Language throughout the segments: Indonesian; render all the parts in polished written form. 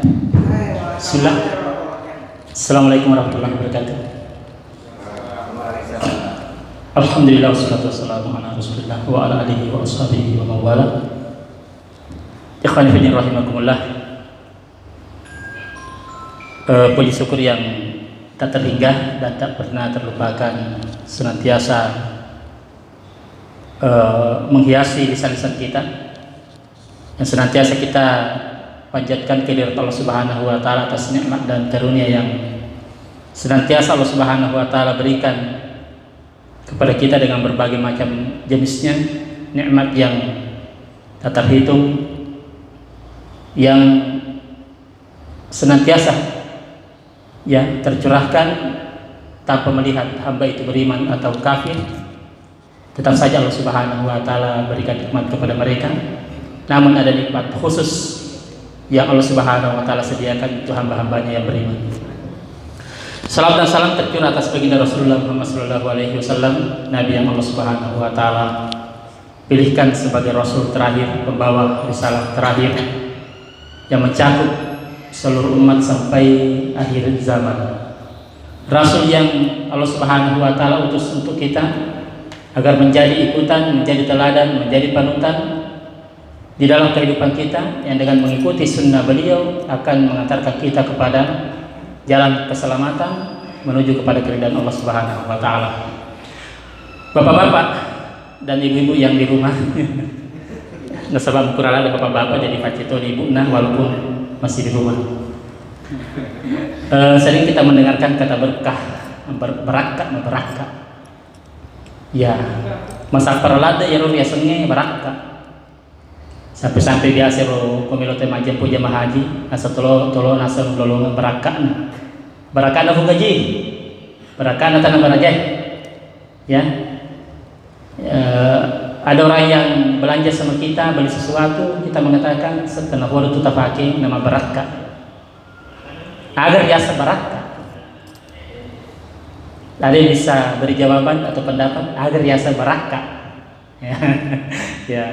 Bismillah. Assalamualaikum warahmatullahi wabarakatuh. Alhamdulillah wassalatu wassalamu ala Rasulillah wa ala alihi wa ashabihi wa mawala. Ikhwani fillah rahimakumullah. Puji syukur yang tak terhingga dan tak pernah terlupakan senantiasa menghiasi lisan-lisan kita, yang senantiasa kita panjatkan kehadirat Allah Subhanahu wa taala atas nikmat dan karunia yang senantiasa Allah Subhanahu wa taala berikan kepada kita dengan berbagai macam jenisnya, nikmat yang tak terhitung, yang senantiasa ya tercurahkan tanpa melihat hamba itu beriman atau kafir. Tetap saja Allah Subhanahu wa taala berikan nikmat kepada mereka. Namun ada nikmat khusus yang Allah Subhanahu wa taala sediakan untuk hamba-hambanya yang beriman. Salam dan salam tercurah atas baginda Rasulullah Muhammad sallallahu alaihi wasallam, nabi yang Allah Subhanahu wa taala pilihkan sebagai rasul terakhir, pembawa risalah terakhir yang mencakup seluruh umat sampai akhir zaman. Rasul yang Allah Subhanahu wa taala utus untuk kita agar menjadi ikutan, menjadi teladan, menjadi panutan di dalam kehidupan kita, yang dengan mengikuti sunnah beliau akan mengantarkan kita kepada jalan keselamatan menuju kepada keridhaan Allah Subhanahu wa taala. Bapak-bapak dan ibu-ibu yang di rumah, nasabah kurang ada bapak-bapak jadi pacito di ibu nah walaupun masih di rumah. Sering kita mendengarkan kata berkah, beraka. Ya, masa perlada ya ro biasanya beraka. Sampai biasa ro komilo tema jempo jamaah haji asa tolo nasa lolongan berakana fu gaji berakana tanah barajai ya. Ada orang yang belanja sama kita, beli sesuatu, kita mengatakan setelah waktu kita pakai nama beraka agar biasa beraka. Ada yang bisa beri jawaban atau pendapat agar biasa beraka ya. Ya.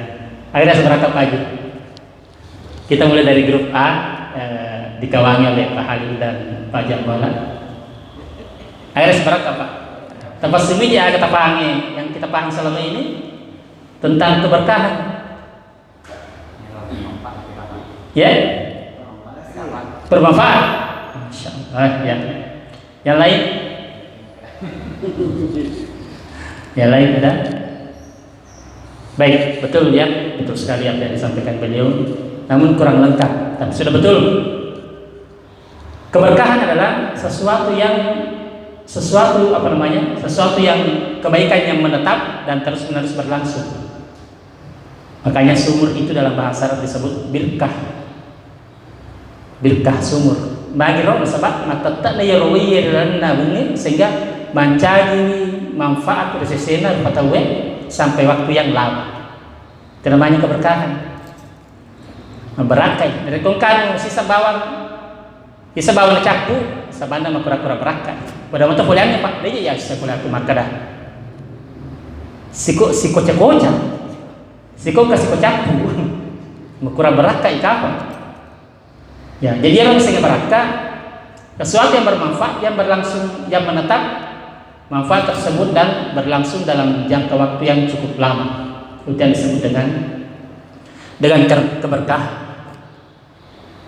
Akhirnya seberapa pagi kita mulai dari grup A, dikawangi oleh Pak Halil dan Pak Jambala. Akhirnya seberapa Pak? Tempat sini dia ada tapangi yang kita paham selama ini tentang keberkahan. Ya, bermanfaat. Masya Allah ya. Yang lain? Yang lain ada? Baik, betul ya, betul sekali apa yang disampaikan beliau. Namun kurang lengkap, tapi sudah betul. Keberkahan adalah sesuatu yang kebaikan yang menetap dan terus-menerus berlangsung. Makanya sumur itu dalam bahasa Arab disebut birkah. Birkah sumur. Bagi roh sebab matatak na yarwi na bungin sehingga mencari manfaat resesena patawe sampai waktu yang lama. Itu namanya keberkahan. Berakai dari kongkan sisa bawang caku sabana makura-kura berakai. Pada mata kuliahnya Pak, dia ya sisa kuliah aku makada. Siko cekoca. Siko caku. Makura berakai kapan? Ya, jadi orang sehingga berakai sesuatu yang bermanfaat, yang berlangsung, yang menetap, manfaat tersebut dan berlangsung dalam jangka waktu yang cukup lama. Itu yang disebut dengan keberkahan.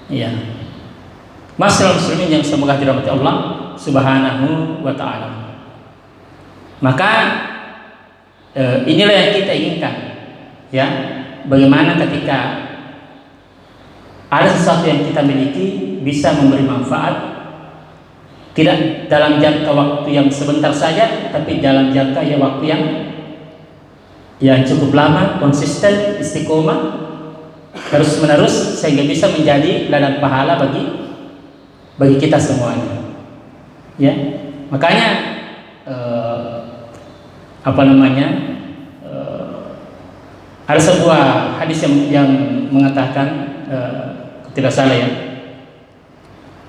Ya. Masyaallah muslimin yang semoga dirahmati Allah Subhanahu wa taala. Maka inilah yang kita inginkan. Ya, bagaimana ketika ada sesuatu yang kita miliki bisa memberi manfaat tidak dalam jangka waktu yang sebentar saja, tapi dalam jangka waktu yang cukup lama, konsisten, istiqomah, terus menerus sehingga bisa menjadi ladang pahala bagi kita semuanya. Ya, makanya ada sebuah hadis yang mengatakan tidak salah ya,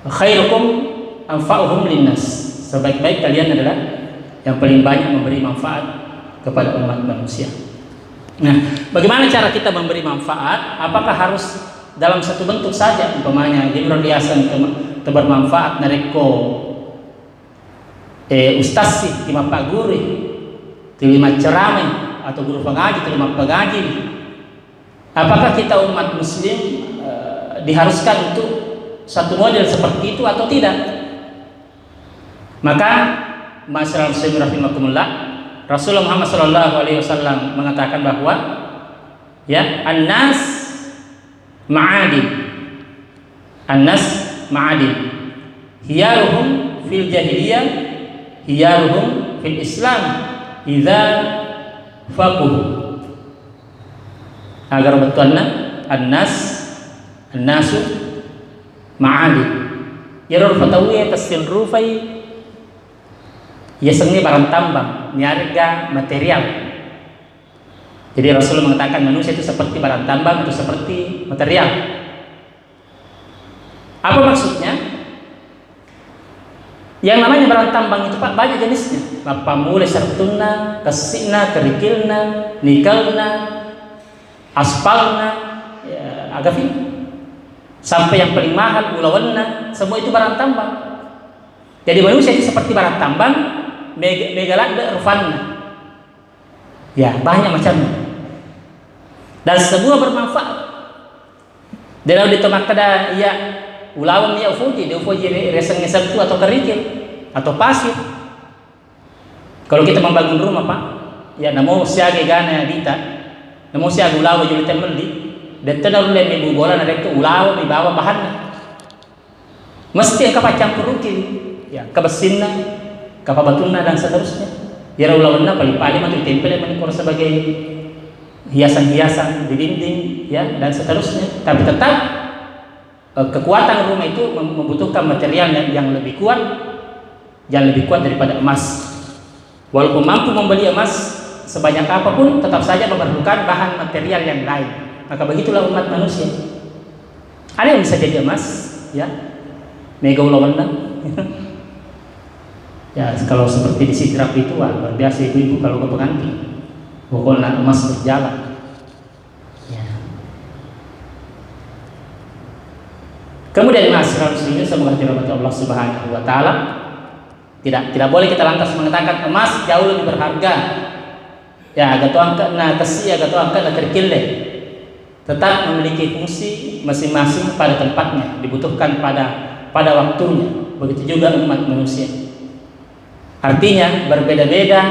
khairukum anfa'uhum linnas, sebaik-baik kalian adalah yang paling banyak memberi manfaat kepada umat manusia. Nah, bagaimana cara kita memberi manfaat? Apakah harus dalam satu bentuk saja, umpamanya hiburan riasan bermanfaat nareko ustaz sih lima pak guru lima ceramah atau guru pengaji lima pengaji. Apakah kita umat muslim diharuskan untuk satu model seperti itu atau tidak? Maka masyaallah muslimin rahimakumullah, Rasulullah Muhammad SAW mengatakan bahwa ya an-nas ma'adin, an-nas ma'adin, hiyaruhum fil jahiliyah, hiyaruhum fil Islam, idza faqahu. Agar betulna an-nasu ma'adin. Yarur fatawiya tasil rufai, yasengnya barang tambang, niarga material. Jadi Rasulullah mengatakan manusia itu seperti barang tambang atau seperti material. Apa maksudnya? Yang namanya barang tambang itu Pak banyak jenisnya. Apa mulai sartuna, kasina, kerikilna, nikelna, aspalna, ya, agafi, sampai yang paling mahal ulawanna, semua itu barang tambang. Jadi manusia itu seperti barang tambang, megalak rufanna. Ya, banyak macamnya. Dan semua bermanfaat. Dalam ditomak kada ya ulawan ya ufuji, dia ufuji reseng ngesatu atau kerikil atau pasir. Kalau kita membangun rumah Pak, ya namo siage gana dita, namo siage ulawa juli temeli, dan tenar le mebu bola na rekto ulawa di bawah bahannya. Mesti yang campur rukil, ya kebesinna, kapabatunna dan seterusnya. Ya ulawanna paling-paling atau ditempel yang sebagai hiasan-hiasan di dinding, ya dan seterusnya. Tapi tetap kekuatan rumah itu membutuhkan material yang lebih kuat, yang lebih kuat daripada emas. Walaupun mampu membeli emas sebanyak apapun, tetap saja memerlukan bahan material yang lain. Maka begitulah umat manusia. Ada yang bisa jadi emas, ya, mega ulawanna. Ya kalau seperti di Sidrap itu luar biasa ibu-ibu kalau ke pengantin, pokoknya emas berjalan. Ya. Kemudian masyarakat muslimin semoga dirahmati Allah Subhanahu Wa Taala, tidak boleh kita lantas mengatakan emas jauh lebih berharga. Ya agak angkat na tesi agak angkat na terkille. Tetap memiliki fungsi masing-masing pada tempatnya, dibutuhkan pada waktunya. Begitu juga umat manusia. Artinya berbeda-beda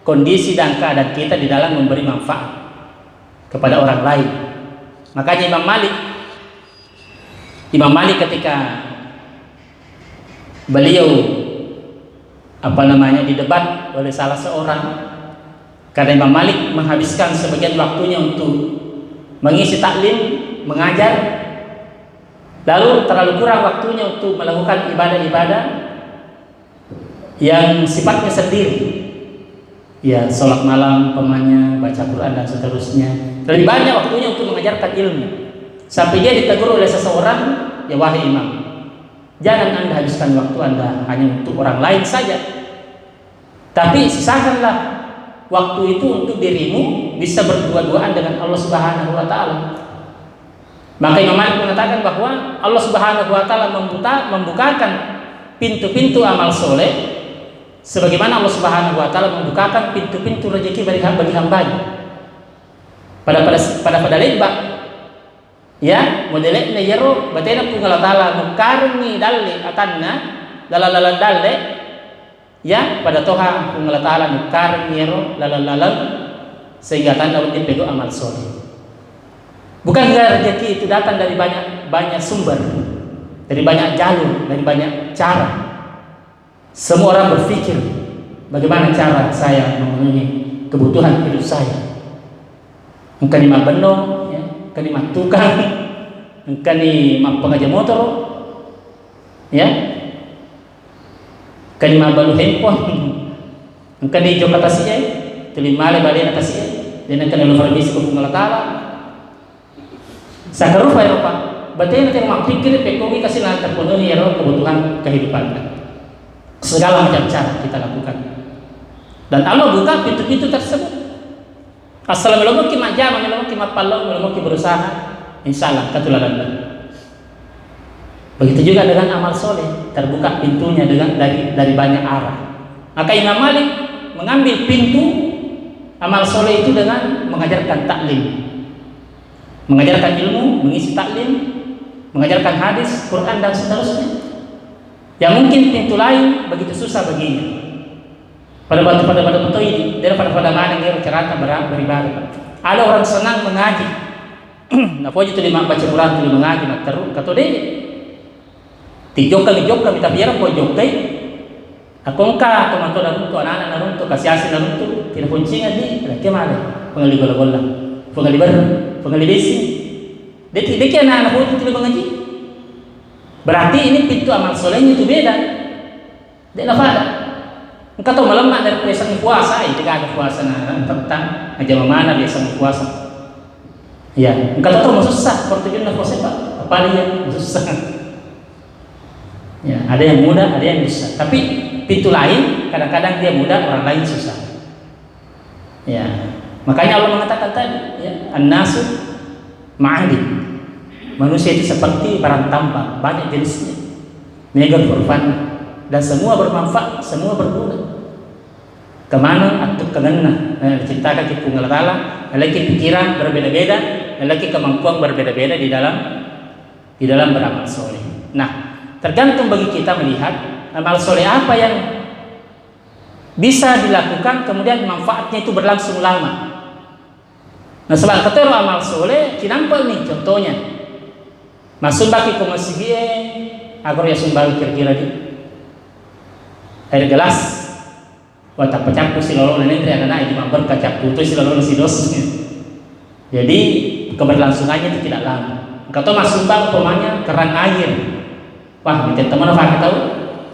kondisi dan keadaan kita di dalam memberi manfaat kepada orang lain. Makanya Imam Malik ketika beliau didebat oleh salah seorang, karena Imam Malik menghabiskan sebagian waktunya untuk mengisi taklim, mengajar, lalu terlalu kurang waktunya untuk melakukan ibadah-ibadah yang sifatnya sendiri, ya sholat malam, pemanya, baca Quran dan seterusnya. Lebih banyak waktunya untuk mengajarkan ilmu. Sampai dia ditegur oleh seseorang, ya wahai imam, jangan anda habiskan waktu anda hanya untuk orang lain saja, tapi sisakanlah waktu itu untuk dirimu bisa berdua-duaan dengan Allah Subhanahu Wa Taala. Maka Imam Malik mengatakan bahwa Allah Subhanahu Wa Taala membukakan pintu-pintu amal soleh, sebagaimana Allah Subhanahu Wa Taala membukakan pintu-pintu rezeki bagi hambanya. Pada lebak, ya modelnya yero batena pun Allah Taala mukarni dalle atanna lalalalan dalle, ya pada toha pun Allah Taala mukarni yero lalalalan sehingga tanda untuk pego amal soleh. Bukankah rezeki itu datang dari banyak sumber, dari banyak jalur, dari banyak cara. Semua orang berpikir bagaimana cara saya memenuhi kebutuhan hidup saya. Mungkin lima beno, ya, mungkin lima tukang, mungkin lima pengajar motor, ya, mungkin lima balu handphone, mungkin di jok atas ya, telima le balik atas ya, dan mungkin lalu permisi ke Allah Taala. Sakaruf ya Pak, berarti nanti mak pikir pekowi kasih nanti terpenuhi ya kebutuhan kehidupan. Segala macam cara kita lakukan, dan Allah buka pintu-pintu tersebut. Assalamualaikum ki majama, assalamualaikum ki mapalong, assalamualaikum ki berusaha, insya Allah ketularan. Begitu juga dengan amal soleh, terbuka pintunya dari banyak arah. Maka Imam Malik mengambil pintu amal soleh itu dengan mengajarkan taklim, mengajarkan ilmu, mengisi taklim, mengajarkan hadis, Quran dan seterusnya. Yang mungkin pintu lain begitu susah baginya. Pada waktu ini, daripada mana dia bercerita beribadah. Ada orang senang mengaji. Nah, pokoknya itu lima baca Quran, itu mengaji, nak terus kata dia. Tijok kami tak biar pojok kai. Aku engkau teman-teman naruntu, anak-anak naruntu, kasih asin naruntu, tidak kuncinya di, lagi mana? Pengali gola-gola, pengali besi. Dia anak-anak pun tidak mengaji. Berarti ini pintu amal solehnya itu beda. Dia nafada. Engkau tahu melemah dari biasa puasa, itu kan ada puasa tentang aja mana biasa puasa. Ya, engkau tahu susah, seperti itu puasa apa dia susah. Ya, ada yang mudah, ada yang susah. Tapi pintu lain kadang-kadang dia mudah, orang lain susah. Ya, makanya Allah mengatakan tadi, ya, an-nasu ma'adin. Manusia itu seperti barang tambang, banyak jenisnya. Mega berfan dan semua bermanfaat, semua berguna. Kemana atau kemana? Diciptakan kita Tunggal Allah, lagi pikiran berbeda-beda, lagi kemampuan berbeda-beda di dalam beramal soleh. Nah, tergantung bagi kita melihat amal soleh apa yang bisa dilakukan, kemudian manfaatnya itu berlangsung lama. Nah, sebab kata amal soleh, kinampak nih contohnya. Masuk bagi komisi agar ya sumbang kira-kira di air gelas, watak pecah si lolo nenek ada naik di mamber kacak putus si lolo si dos. Jadi keberlangsungannya itu tidak lama. Kata mas sumbang pemanya keran air. Wah, minta teman apa tahu?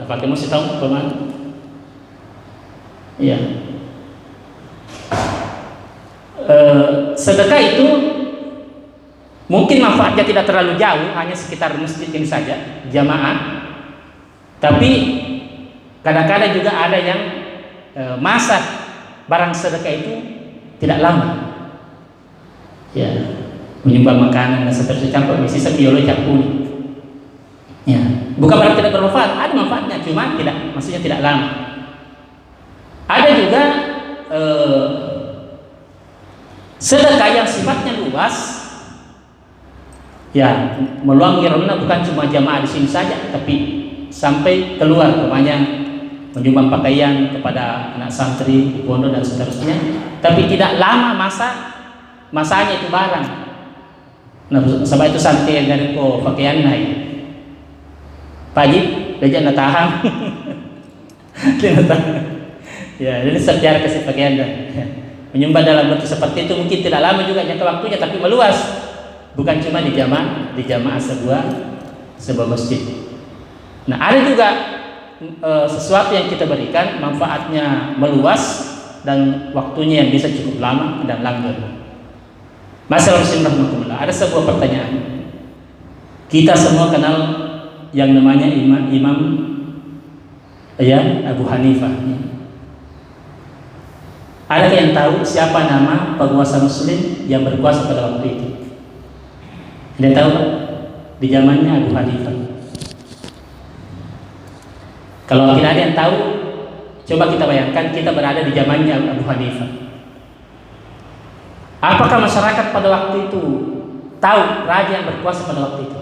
Apa kamu mesti tahu pemanya? Iya. Sedekah itu mungkin manfaatnya tidak terlalu jauh, hanya sekitar masjid ini saja, jamaah. Tapi kadang-kadang juga ada yang masa barang sedekah itu tidak lama. Ya, menyumbang makanan dan seterusnya campur sisa biolo campur. Ya, bukan berarti tidak bermanfaat, ada manfaatnya, cuma maksudnya tidak lama. Ada juga sedekah yang sifatnya luas. Ya, meluangi rona bukan cuma jamaah di sini saja, tapi sampai keluar, umpamanya menyumbang pakaian kepada anak santri di pondok dan seterusnya. Tapi tidak lama masanya itu barang. Nah, sebab itu santri yang dari pakaian naik. Pagi, dia nak tahan. Ya, jadi sejarah kasih pakaian dah. Menyumbang dalam bentuk seperti itu mungkin tidak lama juga jangka waktunya, tapi meluas. Bukan cuma di jamaah sebuah masjid. Nah, ada juga sesuatu yang kita berikan manfaatnya meluas dan waktunya yang bisa cukup lama dan langgeng. Masalah rahmatullah, ada sebuah pertanyaan. Kita semua kenal yang namanya Imam Abu Hanifah. Adakah yang tahu siapa nama penguasa Muslim yang berkuasa pada waktu itu? Ada tahu Pak? Di zamannya Abu Hanifah. Kalau tidak ada yang tahu, coba kita bayangkan kita berada di zamannya Abu Hanifah. Apakah masyarakat pada waktu itu tahu raja yang berkuasa pada waktu itu?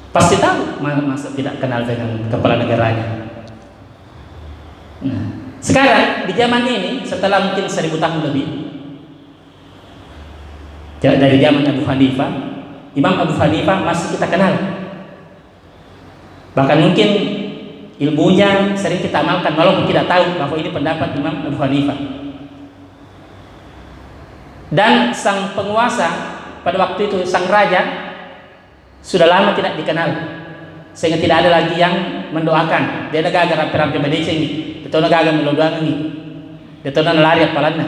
Pasti tahu, masa tidak kenal dengan kepala negaranya. Nah, sekarang di zaman ini setelah mungkin 1000 tahun lebih dari zaman Abu Hanifah, Imam Abu Hanifah masih kita kenal. Bahkan mungkin ilmunya sering kita amalkan walaupun tidak tahu bahwa ini pendapat Imam Abu Hanifah. Dan sang penguasa pada waktu itu, sang raja, sudah lama tidak dikenal, sehingga tidak ada lagi yang mendoakan. Dia negara rampai-rampai Malaysia ini, dia negara mendoakan ini, dia lari apalana.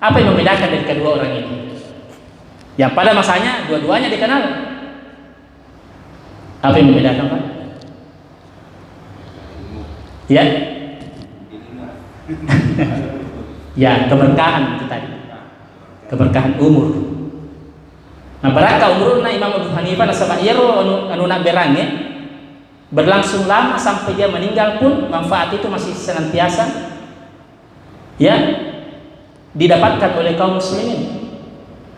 Apa yang membedakan dari kedua orang ini? Yang pada masanya dua-duanya dikenal. Apa yang membedakan Pak? Ya, ya keberkahan itu tadi, keberkahan umur. Nah, baraka umurna Imam Abu Hanifah nasabah iro anu nak berange berlangsung lama sampai dia meninggal pun manfaat itu masih senantiasa ya didapatkan oleh kaum muslimin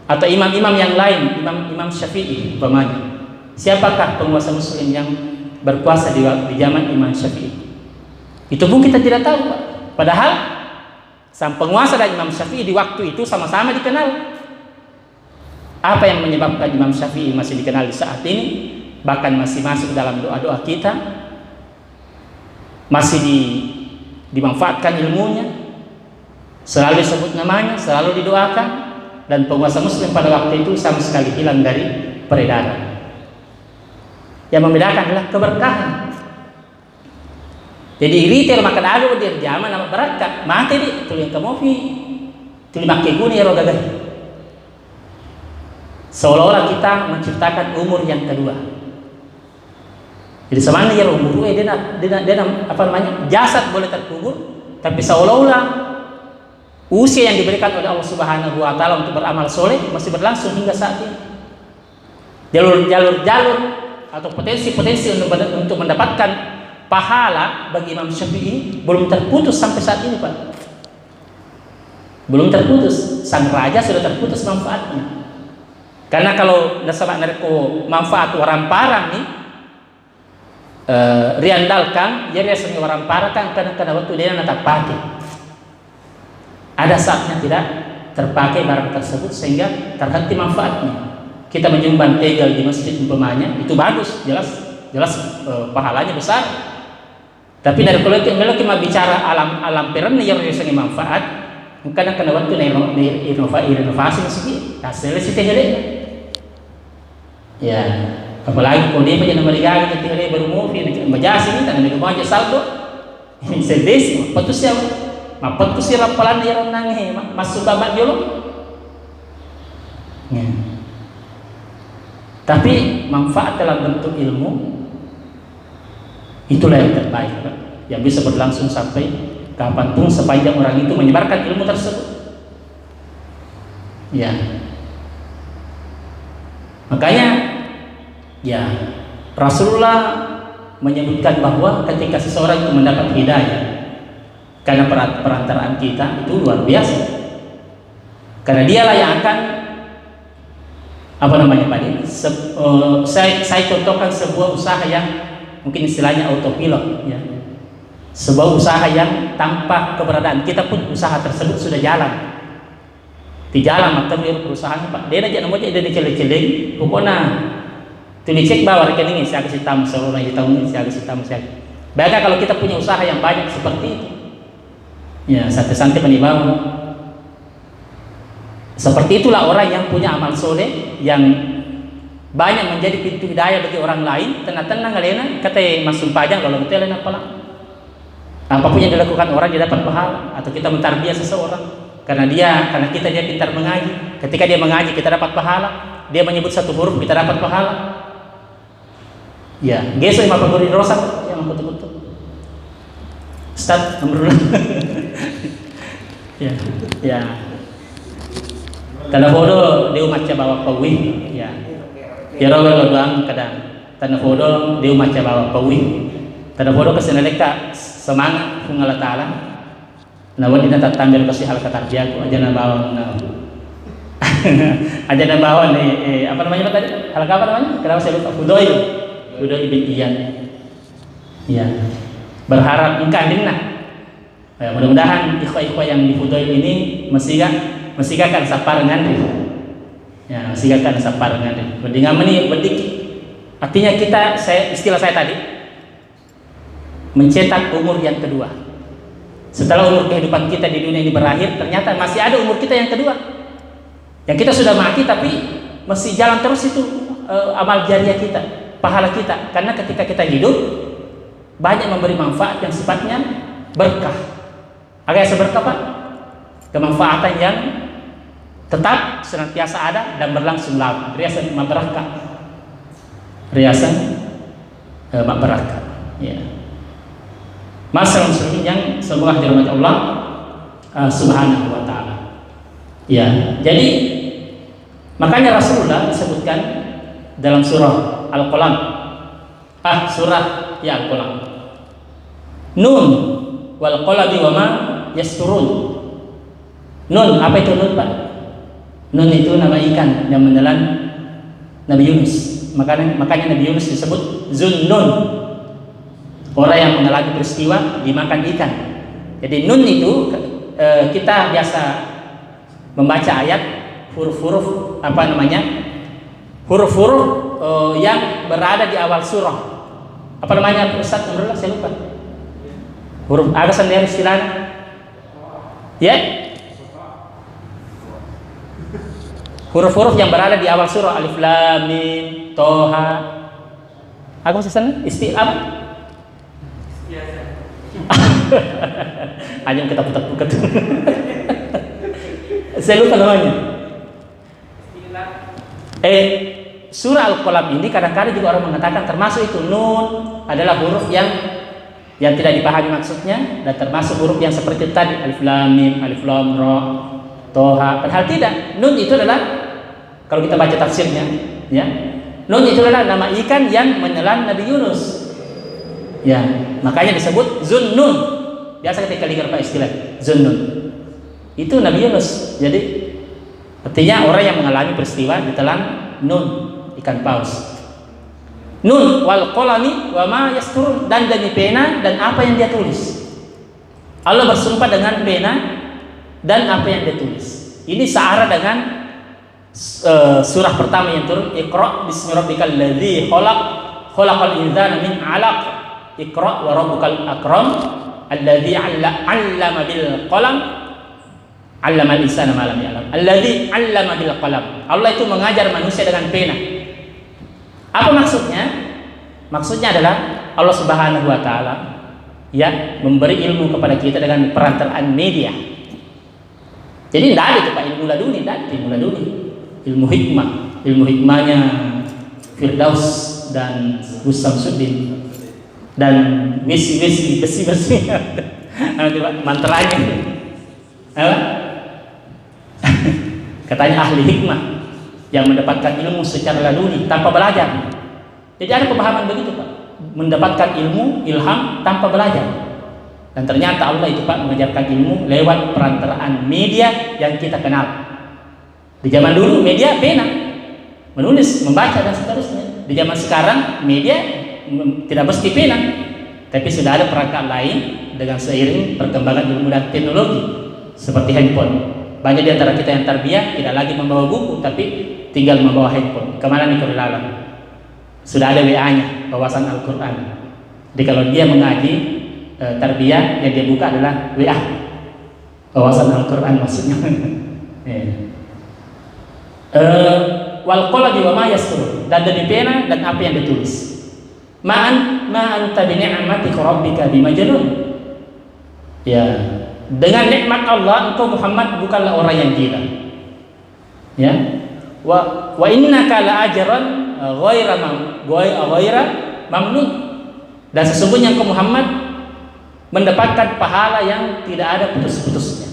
atau imam-imam yang lain, Imam Syafi'i umpamanya. Siapakah penguasa muslim yang berkuasa di zaman Imam Syafi'i? Itu pun kita tidak tahu, Pak. Padahal sang penguasa dan Imam Syafi'i di waktu itu sama-sama dikenal. Apa yang menyebabkan Imam Syafi'i masih dikenal di saat ini, bahkan masih masuk dalam doa-doa kita, masih dimanfaatkan ilmunya, selalu disebut namanya, selalu didoakan, dan penguasa muslim pada waktu itu sama sekali hilang dari peredaran. Yang membedakan adalah keberkahan. Jadi retail makan alu dia zaman nama berkat mati di tulis kamofi tulis makai guni ero gagah. Seolah-olah kita menciptakan umur yang kedua. Jadi semana ya umur dia apa namanya jasad boleh terkubur, tapi seolah-olah usia yang diberikan oleh Allah Subhanahu Wa Taala untuk beramal soleh masih berlangsung hingga saat ini. Jalur atau potensi untuk mendapatkan pahala bagi Imam Syafi'i belum terputus sampai saat ini, Pak. Belum terputus. Sang raja sudah terputus manfaatnya. Karena kalau nasabah narko manfaat orang parang nih riandalkan, ya biasanya orang parang kan kadang-kadang waktu dia nak pakai. Ada saatnya tidak terpakai barang tersebut sehingga terhenti manfaatnya. Kita menyumbang tegel di masjid umpamanya itu bagus, jelas pahalanya besar. Tapi dari kalau kita bicara alam peran yang biasanya manfaat, kadang-kadang waktu inovasi masih hasilnya sih tegel. Ya, apalagi kalau dia punya nomor gagal ketika dia baru mau majasi ini tangan dia mau aja saldo. Ini sedih, patus ya, patus sih rapalan dia orang masuk babak dulu. Ya. Tapi manfaat dalam bentuk ilmu itulah yang terbaik, Pak, yang bisa berlangsung sampai kapanpun sepanjang orang itu menyebarkan ilmu tersebut. Ya, makanya ya Rasulullah menyebutkan bahwa ketika seseorang itu mendapat hidayah karena perantaraan kita itu luar biasa, karena dialah yang akan apa namanya Pak? Saya contohkan sebuah usaha yang mungkin istilahnya autopilot, ya. Sebuah usaha yang tanpa keberadaan kita pun usaha tersebut sudah jalan. Di jalan atau di perusahaan Pak. Dia aja nomornya dia diceleng-celeng, pokoknya tuh dicek bahwa rekening saya kasih tamu seluruh di tahun ini saya kasih tamu saya. Bahkan kalau kita punya usaha yang banyak seperti itu, ya santai-santai menimbang. Seperti itulah orang yang punya amal soleh yang banyak menjadi pintu hidayah bagi orang lain. Tenang-tenang kalian kata masuk pajang kalau betul kalian apalah. Apapun yang dilakukan orang dia dapat pahala, atau kita mentarbiah seseorang karena kita dia pintar mengaji. Ketika dia mengaji kita dapat pahala. Dia menyebut satu huruf kita dapat pahala. Ya, geso yang apa guru rosak yang betul-betul. Ustaz nomor ya. Tanda foto dia macam bawa pawih, ya. Ya rawal doang kadang. Tanda foto dia macam bawa pawih. Tanda foto keseneleka semangat kung Allah Taala. Nawan dina tatambil kasi hal katarbiya ko aja na bawang na. Aja na bawang apa namanya tadi? Hal apa namanya? Kenapa saya lupa? Fudoil bin Iyan. Ya. Berharap engkau dinna. Mudah-mudahan ikhwah-ikhwah yang di Fudoil ini masih akan saparengan deh. Ya, masih akan saparengan deh. Mendingan meni bedik. Artinya istilah saya tadi mencetak umur yang kedua. Setelah umur kehidupan kita di dunia ini berakhir, ternyata masih ada umur kita yang kedua. Yang kita sudah mati tapi masih jalan terus itu amal jariah kita, pahala kita. Karena ketika kita hidup banyak memberi manfaat yang sifatnya berkah. Agak seberkah Pak? Kemanfaatan yang tetap senantiasa ada dan berlangsung lama. Riasan mabarakah. Riasan mabarakah. Ya. Masalah muslimin yang semoga dirahmati Allah Subhanahu wa taala. Ya, jadi Makanya Rasulullah disebutkan dalam surah Al-Qalam. Surah ya Al-Qalam. Nun wal qalami wa ma yasturun. Nun, apa itu nun, Pak? Nun itu nama ikan yang menelan Nabi Yunus. Makanya Nabi Yunus disebut Zunnun, orang yang mengalami peristiwa dimakan ikan. Jadi nun itu kita biasa membaca ayat huruf-huruf huruf-huruf yang berada di awal surah. Apa namanya Ustaz? Menurut saya lupa. Huruf ada sendiri istilahnya. Ya. Huruf-huruf yang berada di awal surah, alif lam mim toha. Aku masih sana isti'ab. Hanya kita putar-putar. Saya lupa namanya. Surah Al-Qalam ini kadang-kadang juga orang mengatakan termasuk itu nun adalah huruf yang tidak dipahami maksudnya, dan termasuk huruf yang seperti tadi alif lam mim, alif lam ra, toha. Padahal tidak. Nun itu adalah, kalau kita baca tafsirnya, ya, nun itu adalah nama ikan yang menelan Nabi Yunus. Ya, makanya disebut Zunnun. Biasa ketika dengar Pak istilah Zunnun. Itu Nabi Yunus. Jadi artinya orang yang mengalami peristiwa ditelan nun, ikan paus. Nun wal qalami wa ma yasturun, dan demi pena dan apa yang dia tulis. Allah bersumpah dengan pena dan apa yang dia tulis. Ini searah dengan surah pertama yang turun, Iqra bismi rabbikal ladzi khalaq, khalaqal inzana min 'alaq, Iqra wa rabbukal akram alladzi 'allama bil qalam, 'allamal insana ma lam ya'lam. Alladzi 'allama bil qalam. Allah itu mengajar manusia dengan pena. Apa maksudnya? Maksudnya adalah Allah Subhanahu wa taala ya memberi ilmu kepada kita dengan perantaraan media. Jadi tidak ada itu Pak ilmu laduni, tidak ada ilmu laduni. Ilmu hikmahnya Firdaus dan Gus Samsuddin, dan besi mantranya apa? Katanya ahli hikmah yang mendapatkan ilmu secara laduni tanpa belajar. Jadi ada pemahaman begitu Pak, mendapatkan ilmu ilham tanpa belajar. Dan ternyata Allah itu Pak mengajarkan ilmu lewat perantaraan media yang kita kenal. Di zaman dulu media pena, menulis, membaca dan seterusnya. Di zaman sekarang media tidak mesti pena, tapi sudah ada perangkat lain dengan seiring perkembangan ilmu dan teknologi seperti handphone. Banyak di antara kita yang tarbiyah tidak lagi membawa buku, tapi tinggal membawa handphone. Kemana nih kalau sudah ada WA-nya, wawasan Al-Quran. Jadi kalau dia mengaji tarbiyah, yang dia buka adalah WA, wawasan Al-Quran maksudnya. Wal qalami wa ma yastur, dan demi pena dan apa yang ditulis. Ma anta bi ni'mati rabbika bimajnun. Ya, dengan nikmat Allah engkau Muhammad bukanlah orang yang gila. Ya. Wa innaka la ajran ghaira mamnun. Dan sesungguhnya engkau Muhammad mendapatkan pahala yang tidak ada putus-putusnya.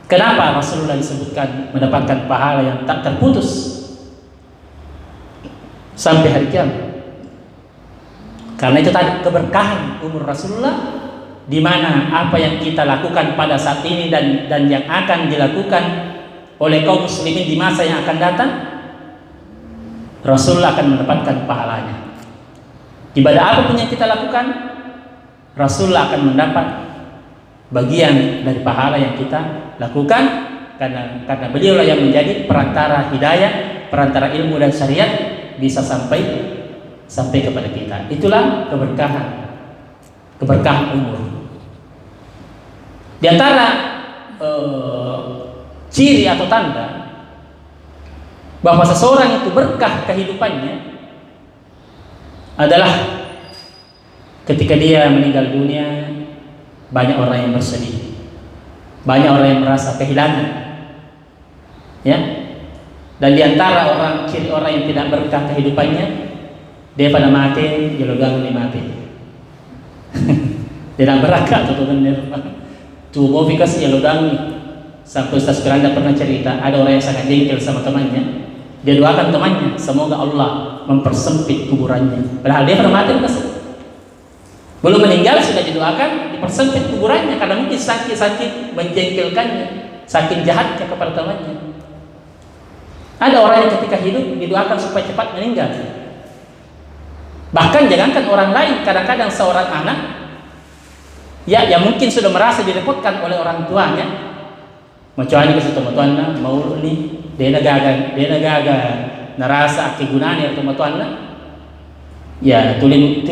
Kenapa Rasulullah disebutkan mendapatkan pahala yang tak terputus sampai hari kiamat? Karena itu tadi keberkahan umur Rasulullah, di mana apa yang kita lakukan pada saat ini dan yang akan dilakukan oleh kaum muslimin di masa yang akan datang, Rasulullah akan mendapatkan pahalanya. Ibadah apapun yang kita lakukan, Rasulullah akan mendapat bagian dari pahala yang kita lakukan, karena beliaulah yang menjadi perantara hidayah, perantara ilmu dan syariat bisa sampai kepada kita. Itulah keberkahan umur. Di antara ciri atau tanda bahwa seseorang itu berkah kehidupannya adalah ketika dia meninggal dunia, banyak orang yang bersedih, banyak orang yang merasa kehilangan, ya. Dan di antara ciri orang yang tidak berkah kehidupannya, dia pada mati, jalogang ni mati. Tidak berkah atau benar. Tubuh fikas jalogang ni Sampai Ustaz Firanda pernah cerita, ada orang yang sangat jengkel sama temannya. Dia doakan temannya, semoga Allah mempersempit kuburannya. Padahal dia pernah mati Ustaz. Belum meninggal sudah didoakan dipersempit kuburannya karena mungkin sakit menjengkelkannya, saking jahatnya kepada temannya. Ada orang yang ketika hidup didoakan supaya cepat meninggal. Bahkan jangankan orang lain, kadang-kadang seorang anak ya yang mungkin sudah merasa direpotkan oleh orang tuanya, macam ke situ tuanna mau ni dia gagal narasa kegunaan atau tuanna ya tuli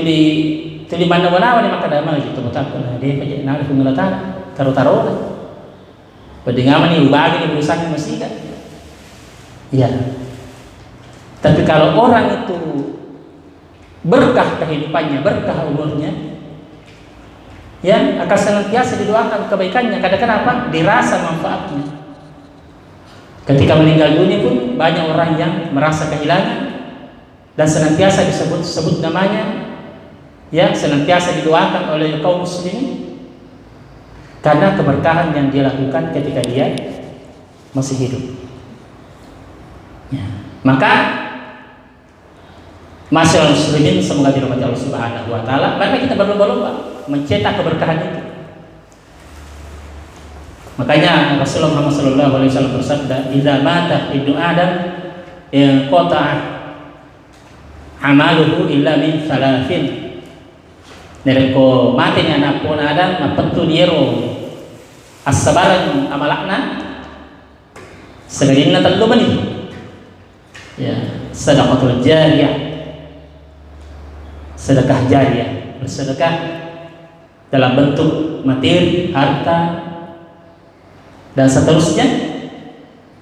mana ni maka damai gitu mutakna dia pakai nak pengulatan taruh pedingaman ni ubah ni berusaha masih kan ya. Tapi kalau orang itu berkah kehidupannya, berkah umurnya, ya akan senantiasa didoakan kebaikannya. Kadang-kadang apa? Dirasa manfaatnya. Ketika meninggal dunia pun banyak orang yang merasa kehilangan dan senantiasa disebut namanya, ya senantiasa didoakan oleh kaum muslimin karena keberkahan yang dia lakukan ketika dia masih hidup. Ya. Maka masyarakat muslimin semoga dirahmati Allah Subhanahu wa taala, maka kita berlomba-lomba mencetak keberkahan itu. Makanya Rasulullah Muhammad sallallahu alaihi wasallam bersabda, "Idza mata ibnu Adam inqata'a amaluhu illa min thalathin." Nereko mati ni anak pun Adam mapatu diero as-sabaran amalakna segalina telu bani. Ya, sedekah jariyah. Sedekah jariyah, bersedekah dalam bentuk materi, harta dan seterusnya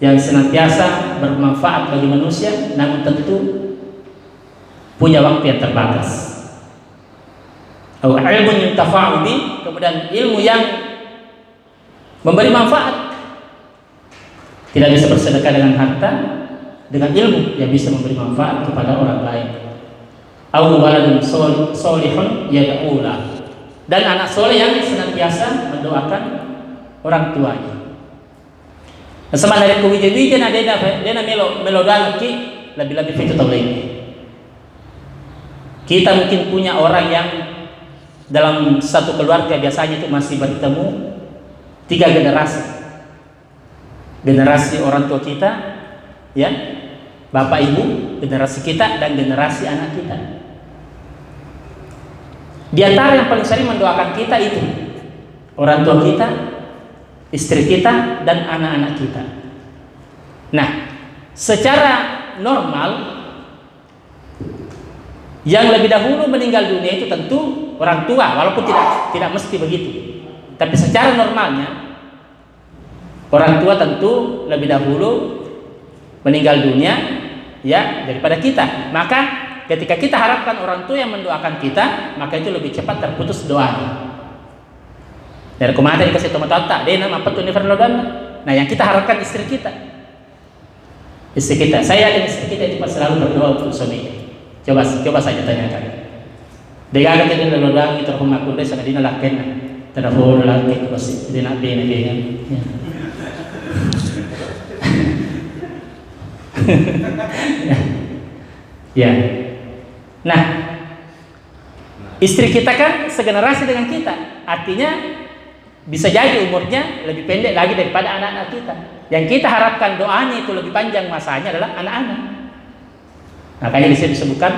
yang senantiasa bermanfaat bagi manusia, namun tentu punya waktu yang terbatas. Atau ilmu yuntafa'u bi, kemudian ilmu yang memberi manfaat. Tidak bisa bersedekah dengan harta, dengan ilmu yang bisa memberi manfaat kepada orang lain. Aw waladun solihun yad'ulah, dan anak soleh yang senantiasa mendoakan orang tuanya. Sama dari kuwija-wija dia melodal ki lebih-lebih itu tahu ini. Kita mungkin punya orang yang dalam satu keluarga biasanya itu masih bertemu 3 generasi. Generasi orang tua kita, ya, bapak ibu, generasi kita dan generasi anak kita. Di antara yang paling sering mendoakan kita itu orang tua kita, istri kita, dan anak-anak kita. Nah, secara normal yang lebih dahulu meninggal dunia itu tentu orang tua, walaupun tidak mesti begitu. Tapi secara normalnya orang tua tentu lebih dahulu meninggal dunia ya daripada kita. Maka ketika kita harapkan orang tua yang mendoakan kita, maka itu lebih cepat terputus doanya. Dari kemana dikasih tomat-tomat, dia nama apa tuh neverlodan. Nah, yang kita harapkan istri kita. Istri kita, saya yakin istri kita itu pasti selalu berdoa untuk suami. Coba saja tanyakan. Dia akan jadi neverlodan itu rumah kunde sangat dinalakin. Telepon lagi pasti dinabi dia. Ya. Nah, istri kita kan segenerasi dengan kita, artinya bisa jadi umurnya lebih pendek lagi daripada anak-anak kita. Yang kita harapkan doanya itu lebih panjang masanya adalah anak-anak. Makanya di sini disebutkan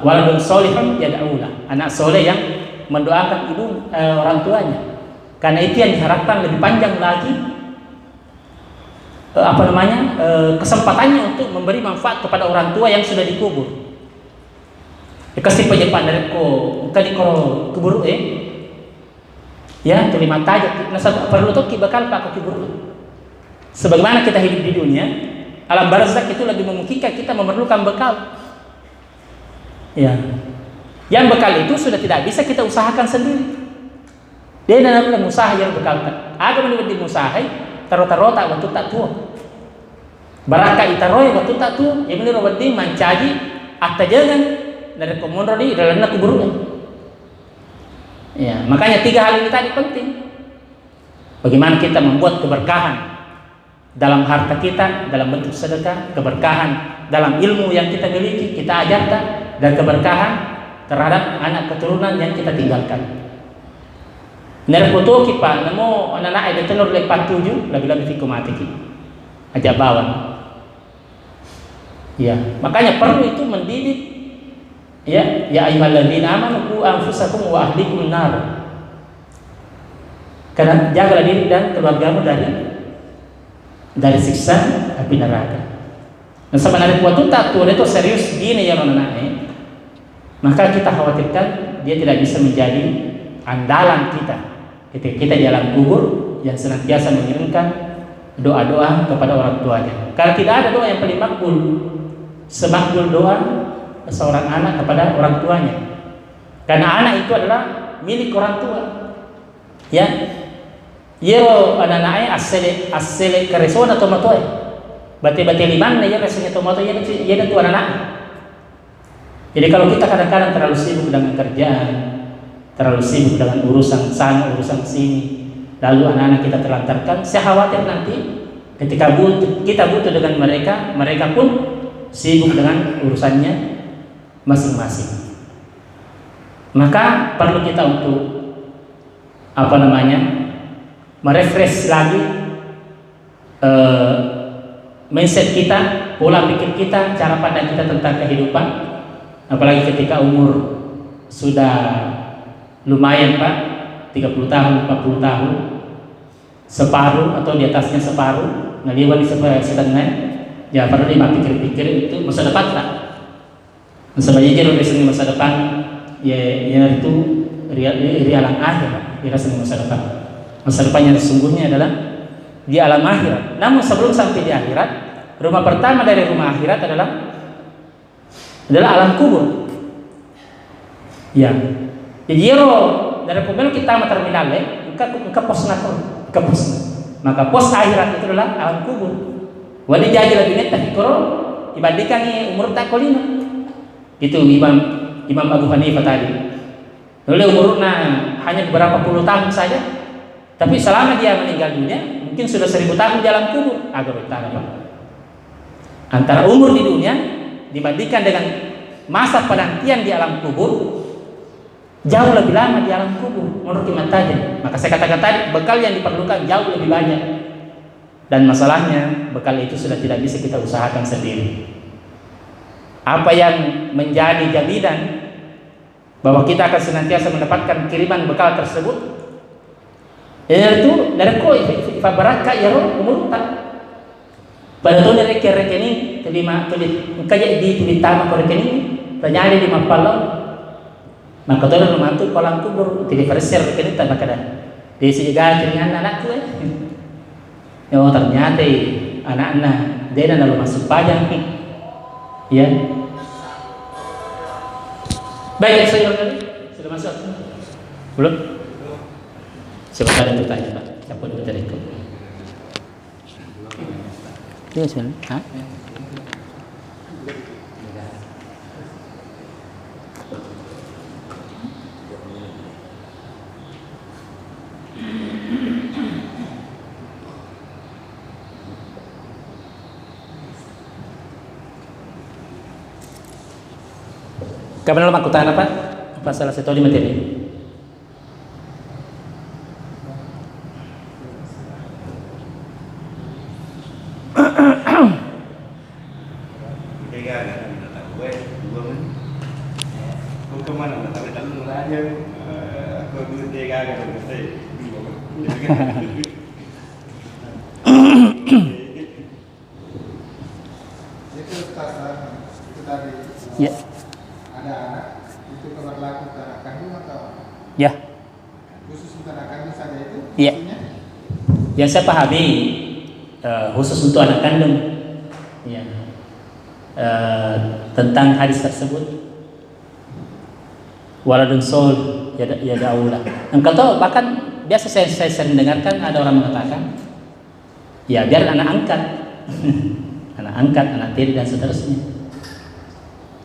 waladun solihun yad'ulah, anak soleh yang mendoakan ibu orang tuanya. Karena itu yang diharapkan lebih panjang lagi kesempatannya untuk memberi manfaat kepada orang tua yang sudah dikubur. Kasi penyepan dari kali kubur ya terima tajuk nasa perlu tuh bakal pak kubur. Sebagaimana kita hidup di dunia, alam barzakh itu lebih memungkinkan kita memerlukan bekal. Ya, yang bekal itu sudah tidak bisa kita usahakan sendiri. Dia namanya usaha yang bekal. Agak menurut dimusahai taruh-taruh tak waktu tak tua. Baraka itaroy waktu tak tua. Yang menurut dia mencaji akta jangan dari komodo di dalam kubur. Ya, makanya 3 hal ini tadi penting. Bagaimana kita membuat keberkahan dalam harta kita dalam bentuk sedekah, keberkahan dalam ilmu yang kita miliki, kita ajarkan, dan keberkahan terhadap anak keturunan yang kita tinggalkan. Nere foto ki pa namo anak ada tenor lepat 7 lebih-lebih fiku mati ki. Aja bawan. Ya, makanya perlu itu mendidik. Ya, ya ayyuhalladzina amanu qu anfusakum wa ahlikum nar. Karena jagalah diri dan keluargamu dari siksa api neraka. Nah, sebenarnya waktu tato itu serius gini ya anak-anak. Maka kita khawatirkan dia tidak bisa menjadi andalan kita ketika kita di alam kubur yang senantiasa mengirimkan doa-doa kepada orang tuanya. Karena tidak ada doa yang paling makbul semakbul doa seorang anak kepada orang tuanya. Karena anak itu adalah milik orang tua. Ya. Yero anak-anaknya asele keresona tomatoy. Bate-bate liman ya resenya tomato ya itu anak-anak. Jadi kalau kita kadang-kadang terlalu sibuk dengan kerjaan, terlalu sibuk dengan urusan sana, urusan sini, lalu anak-anak kita terlantarkan, saya khawatir nanti ketika kita butuh dengan mereka, mereka pun sibuk dengan urusannya masing-masing. Maka perlu kita untuk merefresh lagi mindset kita, pola pikir kita, cara pandang kita tentang kehidupan. Apalagi ketika umur sudah lumayan Pak, 30 tahun, 40 tahun, separuh atau di atasnya separuh, ngaliwan di setengah, ya perlu pikir-pikir itu masa depan Pak. Masa banyak masa depan, ya itu rialang akhir, dirasa masa depan. Masa depan yang sesungguhnya adalah di alam akhirat. Namun sebelum sampai di akhirat, rumah pertama dari rumah akhirat adalah alam kubur. Ya. Jadi dari kubur kita sama terminal ke pos nakon, ke pos. Maka pos akhirat itu adalah alam kubur. Wali jadi lebih net takikoro dibandingkan umur takolina. Itu Imam Abu Hanifah tadi. Lalu umurnya hanya beberapa puluh tahun saja. Tapi selama dia meninggal dunia, mungkin sudah 1000 tahun di alam kubur. Agak utara Pak. Antara umur di dunia dibandingkan dengan masa penantian di alam kubur, jauh lebih lama di alam kubur menurut Imam Tajam. Maka saya katakan tadi, bekal yang diperlukan jauh lebih banyak. Dan masalahnya, bekal itu sudah tidak bisa kita usahakan sendiri. Apa yang menjadi jaminan bahwa kita akan senantiasa mendapatkan kiriman bekal tersebut, itu dari koi fabaraka ya umur tak pada tahun dari rekening terima tulis kayak di tulis tamak rekening ternyata di mapalo maka tahun membantu kolam kubur tidak verser rekening tak makada di sini dengan anakku ya ternyata anak-anak dia lalu masuk pajang ya baik saya sudah masuk belum. Sebentar itu tanya Pak, siapa dulu dari itu? Iya sih, hah? Kapan lo makutan apa? Apa salah satu di materi? Ya. Ada anak itu berlaku ke anak kandung atau? Ya. Khusus untuk anak kandung saja itu? Iya. Yang saya pahami khusus untuk anak kandung. Ya. Tentang hadis tersebut. Waladun sol ya daulah. Engkau tahu bahkan biasa saya sering dengarkan ada orang mengatakan, ya biar anak angkat, anak angkat, anak tiri dan seterusnya.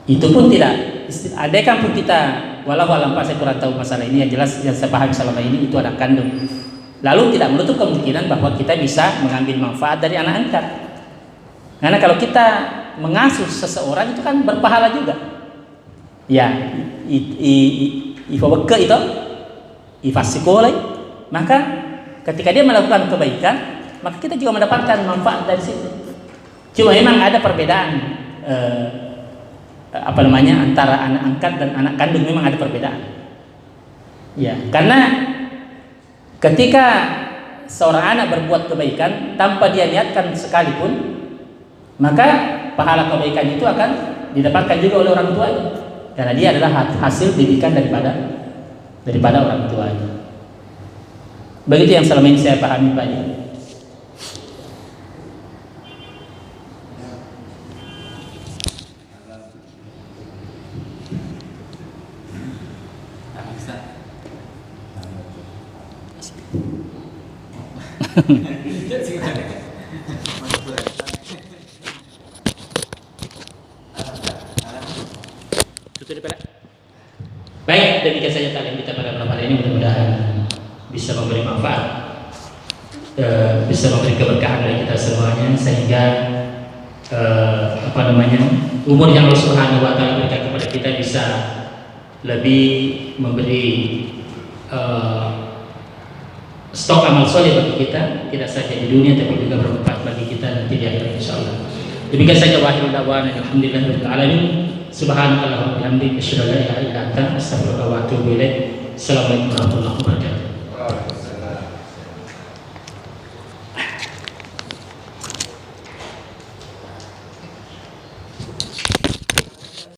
Itu pun tidak. Andaikan pun kita walau alam Pak, saya kurang tahu masalah ini. Yang jelas yang saya pahami selama ini itu anak kandung. Lalu tidak menutup kemungkinan bahwa kita bisa mengambil manfaat dari anak angkat. Karena kalau kita mengasuh seseorang itu kan berpahala juga. Ya, ifawake itu, ifasikole, maka ketika dia melakukan kebaikan, maka kita juga mendapatkan manfaat dari situ. Cuma memang ada perbedaan antara anak angkat dan anak kandung, memang ada perbedaan. Ya, karena ketika seorang anak berbuat kebaikan tanpa dia niatkan sekalipun, maka pahala kebaikan itu akan didapatkan juga oleh orang tuanya, karena dia adalah hasil didikan daripada orang tuanya. Begitu yang selama ini saya pahami, Pak. Baik, demikian saja taklim kita pada malam hari ini. Mudah-mudahan bisa memberi manfaat, bisa memberi keberkahan bagi kita semuanya, sehingga umur yang Allah Subhanahu wa taala berikan kepada kita bisa lebih memberi stok amal soleh bagi kita, tidak saja di dunia tapi juga bermanfaat bagi kita nanti di akhirat insyaallah. Demikian saja, wa akhirul da'wana alhamdulillahirabbil alamin. Subhanakallahumma wa bihamdika asyhadu an la ilaha illa anta astaghfiruka wa atubu ilaik. Assalamualaikum warahmatullahi wabarakatuh.